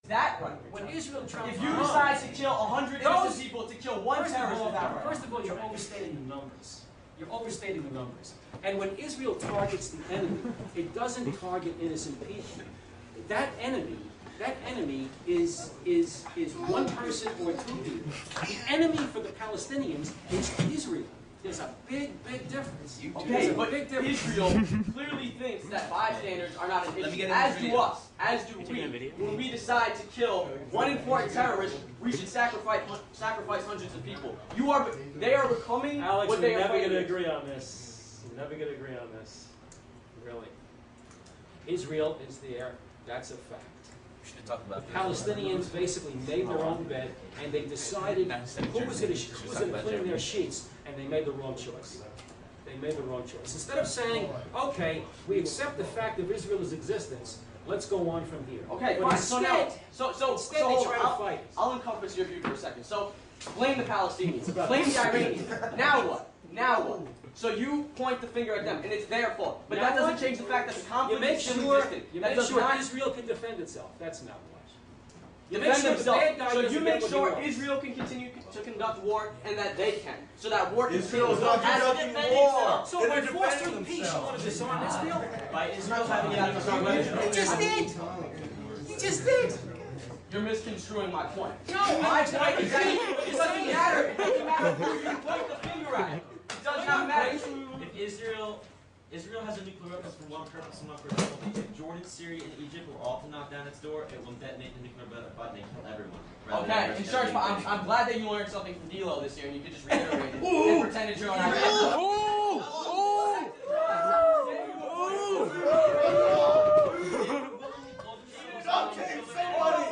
that right. When Israel travels, If you decide to kill 100 innocent people to kill one terrorist, is that right? First of all, you're overstating the numbers. You're overstating the numbers. And when Israel targets the enemy, it doesn't target innocent people. That enemy is one person or two people. The enemy for the Palestinians is Israel. There's a big difference. Okay, but Israel clearly thinks that bystanders are not an issue, as do us, as do we. When we decide to kill one important terrorist, we should sacrifice hundreds of people. They are becoming Alex, what they are. We're never going to agree on this. We're never going to agree on this. Really. Israel is there. That's a fact. The Palestinians basically made their own bed, and they decided who was going to clean their sheets, and they made the wrong choice. They made the wrong choice. Instead of saying, okay, we accept the fact of Israel's existence, let's go on from here. Okay, but fine. instead, Instead they try to fight. I'll encompass your view for a second. So, blame the Palestinians, blame the Iranians. Now what? Now what? So you point the finger at them, and it's their fault. But that doesn't change the fact that the conflict is still existing. You make sure Israel can defend itself. That's not what. Defend themselves. So you make sure Israel can continue to conduct war, and that they can. So that war can Israel is not conducting war. So by fostering peace, you want to disarm Israel? By Israel having it out of disarm Israel. You just did. You just did. You're misconstruing my point. No, my point is that it doesn't matter. It doesn't matter who you point the finger at. It does not matter. If Israel has a nuclear weapons for one purpose and one purpose only. If Jordan, Syria, and Egypt were all to knock down its door, it will detonate the nuclear button and kill everyone. Okay, in church, I'm glad that you learned something from D-Lo this year, and you could just reiterate it and pretend it's your own idea. I'm kidding, somebody!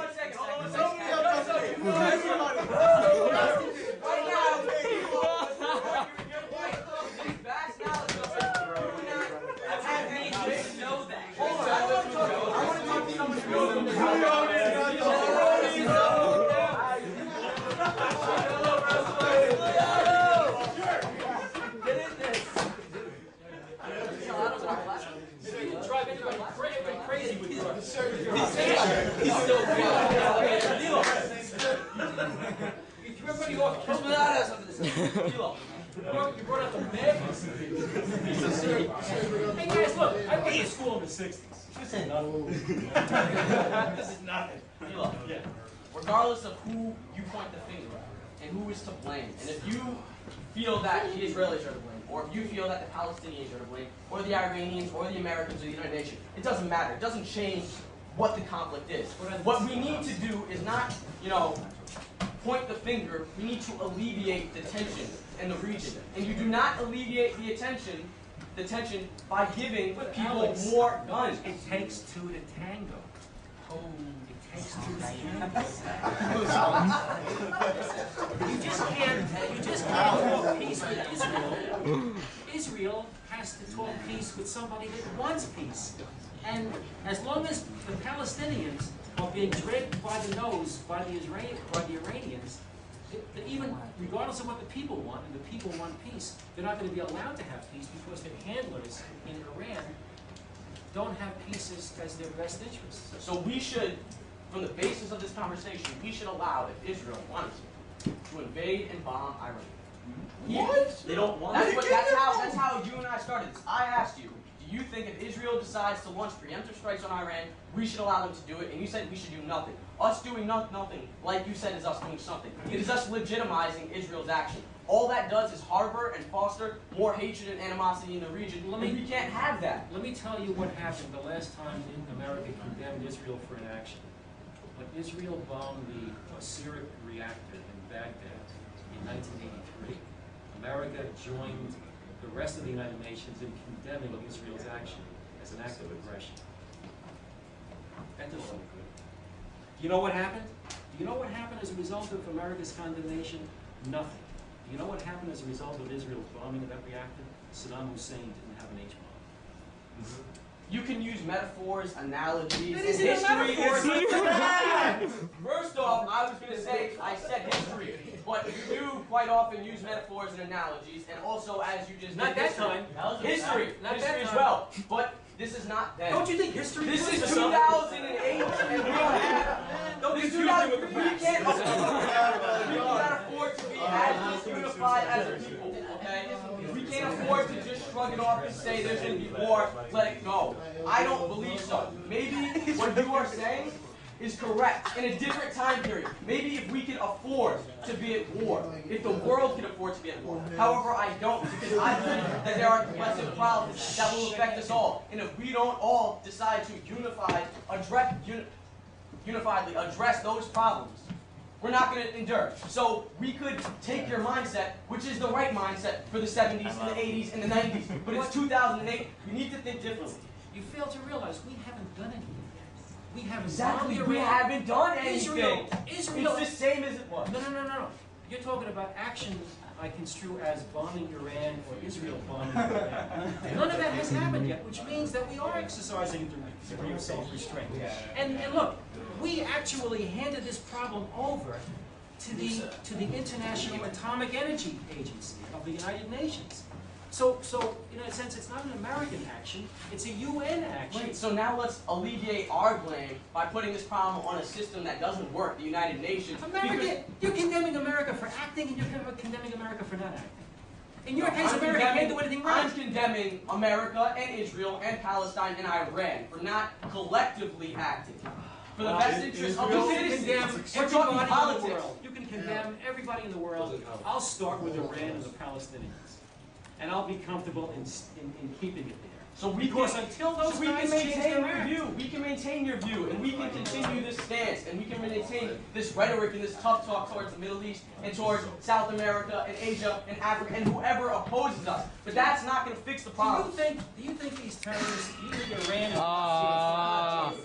You brought up the madness. Hey guys, look, I went to school in the 60s. This is nothing. This is nothing. Yeah. Regardless of who you point the finger at and who is to blame, and if you feel that the Israelis are to blame, or if you feel that the Palestinians are to blame, or the Iranians, or the Americans, or the United Nations, it doesn't matter. It doesn't change what the conflict is. What we need to do is not, point the finger. We need to alleviate the tension in the region. And you do not alleviate the tension by giving people more guns. It takes two to tango. Oh, it takes two to tango. You just can't talk peace with Israel. Israel has to talk peace with somebody that wants peace. And as long as the Palestinians are being dragged by the nose by the Iranians, even regardless of what the people want, and the people want peace, they're not going to be allowed to have peace because their handlers in Iran don't have peace as their best interest. So we should, from the basis of this conversation, we should allow, if Israel wanted to invade and bomb Iran. What? They don't want to. That's how you and I started this. I asked you, do you think if Israel decides to launch preemptive strikes on Iran, we should allow them to do it? And you said we should do nothing. Us doing nothing, like you said, is us doing something. It is us legitimizing Israel's action. All that does is harbor and foster more hatred and animosity in the region, and we can't have that. Let me tell you what happened the last time America condemned Israel for inaction. When Israel bombed the Syrian reactor in Baghdad in 1983, America joined the rest of the United Nations in condemning Israel's action as an act of aggression. That doesn't look good. Do you know what happened? Do you know what happened as a result of America's condemnation? Nothing. Do you know what happened as a result of Israel's bombing of that reactor? Saddam Hussein didn't have an H-bomb. You can use metaphors, analogies, That and isn't a history. metaphor. First off, I was going to say, I said history, but you do quite often use metaphors and analogies, and also, as you just Not did, that time. History, Not history that as time. well. But this is not then. Don't you think history This goes is to something? 2008, and we don't have. Don't with the We facts. can't afford to be as unified as a people, okay? We can't afford to just shrug it off and say there's going to be war, let it go. I don't believe so. Maybe what you are saying is correct in a different time period. Maybe if we could afford to be at war, if the world could afford to be at war. However, I don't, because I believe that there are collective problems that will affect us all. And if we don't all decide to unifiedly address those problems, we're not going to endure. So we could take your mindset, which is the right mindset for the 70s and the 80s and the 90s, but it's 2008. We need to think differently. You fail to realize we haven't done anything yet. We haven't Exactly, bombed we Iran. haven't done anything. Israel. It's the same as it was. No. You're talking about action I construe as bombing Iran or Israel bombing Iran. None of that has happened yet, which means that we are exercising a degree of self-restraint. And look, we actually handed this problem over to the International Atomic Energy Agency of the United Nations. So in a sense, it's not an American action, it's a UN action. Wait, so now let's alleviate our blame by putting this problem on a system that doesn't work, the United Nations. America, you're condemning America for acting and you're condemning America for not acting. In your case, I'm America can't do anything right. I'm condemning America and Israel and Palestine and Iran for not collectively acting for the best interest of the You can citizens. condemn We're talking everybody in the politics. world. You can condemn everybody in the world. I'll start with Iran and the Palestinians. And I'll be comfortable in keeping it there. So until those so we guys can change maintain their your act. view. We can maintain your view, and we can continue this stance, and we can maintain this rhetoric and this tough talk towards the Middle East and towards South America and Asia and Africa and whoever opposes us. But that's not going to fix the problem. Do you think these terrorists, do you think Iran is